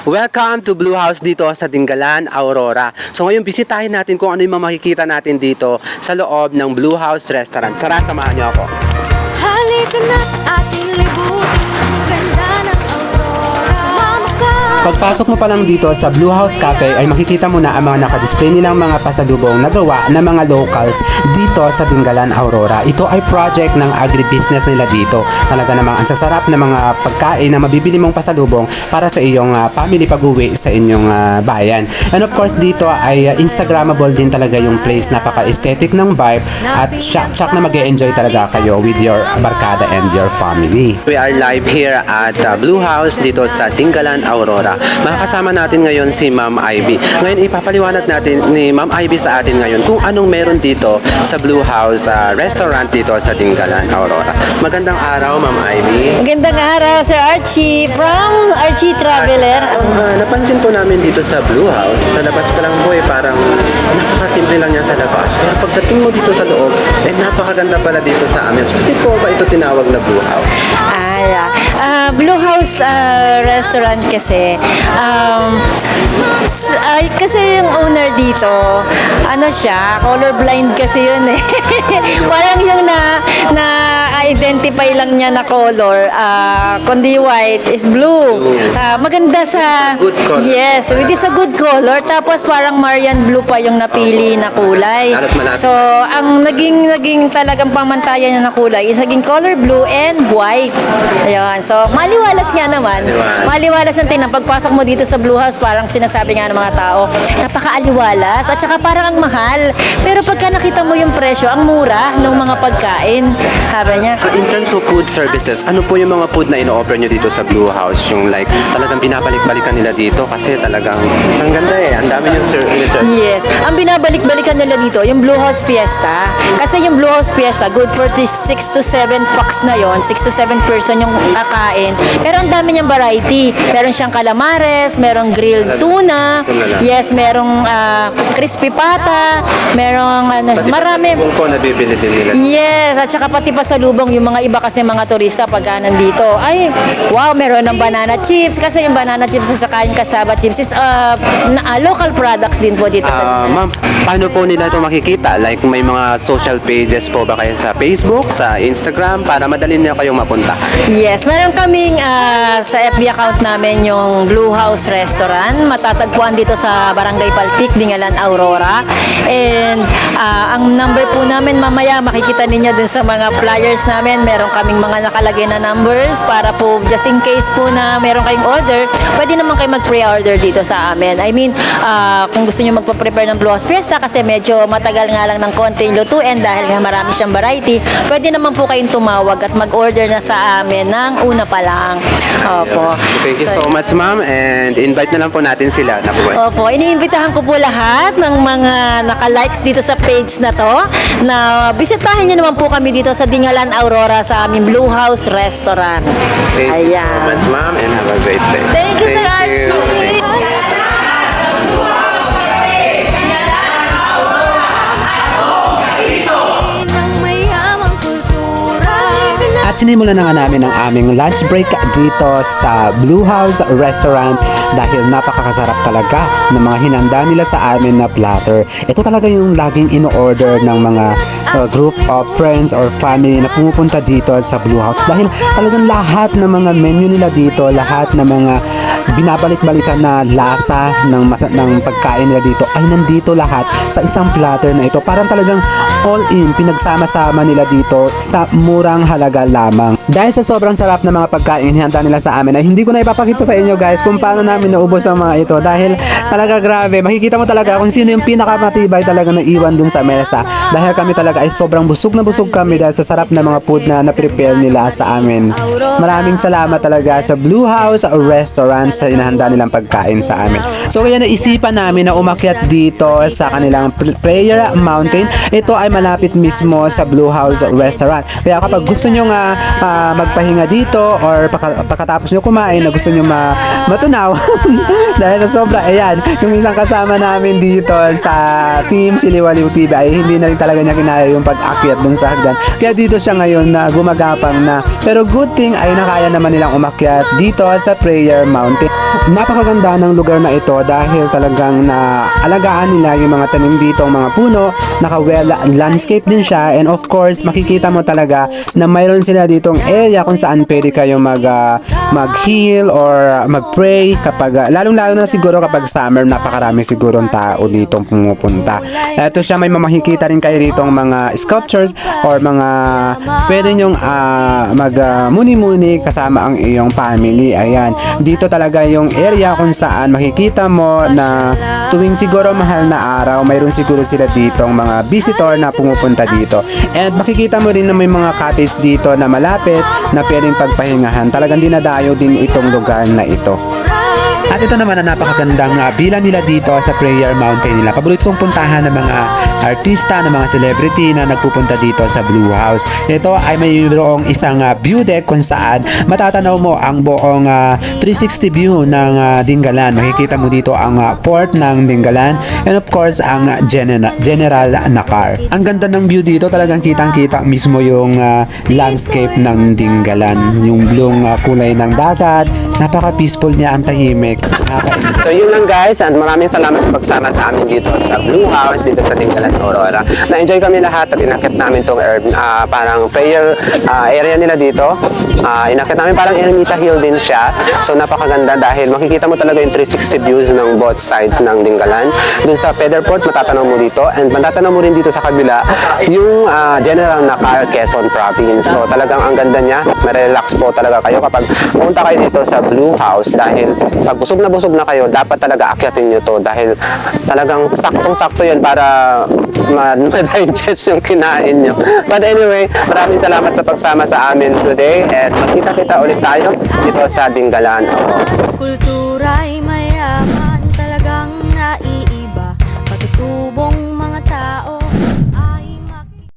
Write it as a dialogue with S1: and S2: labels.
S1: Welcome to Blue House dito sa Dingalan, Aurora. So ngayon bisitahin natin kung ano yung makikita natin dito sa loob ng Blue House Restaurant. Tara, samahan niyo ako.
S2: Halika na ating libutin ang ganda ng Aurora. Sumama ka.
S3: Pagpasok mo pa lang dito sa Blue House Cafe ay makikita mo na ang mga nakadisplay nilang mga pasalubong na gawa ng mga locals dito sa Dingalan, Aurora. Ito ay project ng agribusiness nila dito. Talaga namang ang sasarap na mga pagkain na mabibili mong pasalubong para sa iyong family pag-uwi sa inyong bayan. And of course dito ay Instagrammable din talaga yung place. Napaka-aesthetic ng vibe at shock na mag-e-enjoy talaga kayo with your barkada and your family.
S1: We are live here at Blue House dito sa Dingalan, Aurora. Makakasama natin ngayon si Ma'am Ivy. Ngayon ipapaliwanag natin ni Ma'am Ivy sa atin ngayon kung anong meron dito sa Blue House Restaurant dito sa Dingalan, Aurora. Magandang araw, Ma'am Ivy.
S4: Magandang araw, Sir Archie from Archie Traveler.
S1: Napansin po namin dito sa Blue House, sa labas pa lang po parang napakasimple lang yan sa labas. Pero pagdating mo dito sa loob, napakaganda pala dito sa amin. So, bakit po ba ito tinawag na Blue House?
S4: Blue House Restaurant kasi kasi yung owner dito ano siya, colorblind kasi yun eh. Parang yung na-identify lang niya na color kundi white is blue. Maganda sa
S1: good color.
S4: Yes, it is a good color. Tapos parang Marian blue pa yung napili na kulay. So ang naging talagang pamantayan niya na kulay is naging color blue and white. Ayun. So maliwalas nga naman. Maliwalas yung tingnan. Pagpasok mo dito sa Blue House, parang sinasabi nga ng mga tao, napakaaliwalas at saka parang ang mahal. Pero pagka nakita mo yung presyo, ang mura ng mga pagkain. Sabi niya.
S1: In terms of food services, ano po yung mga food na ino-offer nyo dito sa Blue House? Yung like, talagang binabalik-balikan nila dito kasi talagang ang ganda eh. Ang dami yung service.
S4: Yes. Ang binabalik-balikan nila dito, yung Blue House Fiesta. Kasi yung Blue House Fiesta, good for 6 to 7 packs na yon, 6 to 7 person yung kakain. Pero ang dami niyang variety. Meron siyang calamares, merong grilled tuna, yes, merong crispy pata, merong marami.
S1: Pati po nabibili din nila.
S4: Yes, at saka pati pasalubong yung mga iba kasi mga turista pagka nandito. Ay, wow, meron ng banana chips kasi yung banana chips sa saka yung cassava chips is local products din po dito sa
S1: Ma'am, paano po nila ito makikita? Like may mga social pages po ba kayo sa Facebook, sa Instagram para madali nila kayong mapunta?
S4: Yes, meron kaming sa FB account namin yung Blue House Restaurant. Matatagpuan dito sa Barangay Paltik, Dingalan, Aurora. And ang number po namin mamaya makikita ninyo din sa mga flyers namin. Meron kaming mga nakalagay na numbers para po just in case po na meron kayong order, pwede naman kayo mag-pre-order dito sa amin. I mean, kung gusto nyo magpa-prepare ng Blue House Fiesta kasi medyo matagal nga lang ng konti lutuin dahil nga marami siyang variety, pwede naman po kayong tumawag at mag-order na sa amin ng una pa lang. Opo.
S1: Thank you so much, ma'am, and invite na lang po natin sila.
S4: Opo, iniimbitahan ko po lahat ng mga naka-likes dito sa page na to na bisitahin nyo naman po kami dito sa Dingalan, Aurora sa aming Blue House Restaurant.
S1: Thank you so much, ma'am, and have a great day.
S4: Thank you, Sir Archie.
S2: Ng mayamang kultura.
S3: At sinimulan na nga namin ang aming lunch break dito sa Blue House Restaurant dahil napakakasarap talaga ng mga hinanda nila sa amin na platter. Ito talaga yung laging in-order ng mga group of friends or family na pumupunta dito sa Blue House dahil talagang lahat ng mga menu nila dito, lahat ng mga binabalik-balikan na lasa ng pagkain nila dito ay nandito lahat sa isang platter na ito. Parang talagang all in, pinagsama-sama nila dito sa murang halaga lamang. Dahil sa sobrang sarap na mga pagkain hinanda nila sa amin ay hindi ko na ipapakita sa inyo guys kung paano namin naubos ang mga ito dahil talaga grabe, makikita mo talaga kung sino yung pinakamatibay talaga na iwan dun sa mesa dahil kami talaga ay sobrang busog na busog kami dahil sa sarap na mga food na na-prepare nila sa amin. Maraming salamat talaga sa Blue House Restaurant sa inahanda nilang pagkain sa amin. So kaya naisipan namin na umakyat dito sa kanilang Prayer Mountain. Ito ay malapit mismo sa Blue House Restaurant. Kaya kapag gusto nyo nga magpahinga dito or pagkatapos nyo kumain na gusto nyo matunaw dahil sa sobra, ayan, yung isang kasama namin dito sa team Siliwaliw TV ay hindi na rin talaga niya kinaya yung pag-akyat dun sa hagdan. Kaya dito siya ngayon na gumagapang na. Pero good thing ay nakaya naman nilang umakyat dito sa Prayer Mountain. Napakaganda ng lugar na ito dahil talagang naalagaan nila yung mga tanim dito, mga puno, naka-well landscape din siya, and of course makikita mo talaga na mayroon sila ditong area kung saan pwede kayo mag-heal or mag-pray kapag lalong-lalo na siguro kapag summer, napakarami sigurong tao ditong pumupunta. Ito siya, may makikita rin kayo ditong mga sculptures or mga pwede nyong muni-muni kasama ang iyong family. Ayan, dito talaga yung area kung saan makikita mo na tuwing siguro mahal na araw, mayroon siguro sila ditong mga visitor na pumupunta dito. And makikita mo rin na may mga cottage dito na malapit na pwedeng pagpahingahan. Talagang dinadayo din itong lugar na ito. At ito naman ang napakagandang villa nila dito sa Prayer Mountain nila. Paborito kong puntahan ng mga artista, ng mga celebrity na nagpupunta dito sa Blue House. Ito ay mayroong isang view deck kung saan matatanaw mo ang buong 360 view ng Dingalan. Makikita mo dito ang port ng Dingalan and of course ang General Nakar. Ang ganda ng view dito, talagang kitang-kita mismo yung landscape ng Dingalan. Yung blue kulay ng dagat, napaka-peaceful niya, ang tahimik.
S1: So yun lang guys, and maraming salamat sa pagsama sa amin dito sa Blue House dito sa Dingalan, Aurora. Na-enjoy kami lahat at inakit namin tong parang prayer area nila dito. Inakit namin parang Ermita Hill din siya. So napakaganda dahil makikita mo talaga yung 360 views ng both sides ng Dingalan. Dun sa Featherport matatanaw mo dito, and matatanaw mo rin dito sa kabila yung General Nakar, Quezon Province. So talagang ang ganda niya, may-relax po talaga kayo kapag pumunta kayo dito sa Blue House dahil pag busog na kayo, dapat talaga akyatin nyo to dahil talagang saktong-sakto yun para ma-digest yung kinain nyo. But anyway, maraming salamat sa pagsama sa amin today, and magkita-kita ulit tayo dito sa Dingalan.
S2: Kultura'y mayaman, talagang naiiba. Patutubong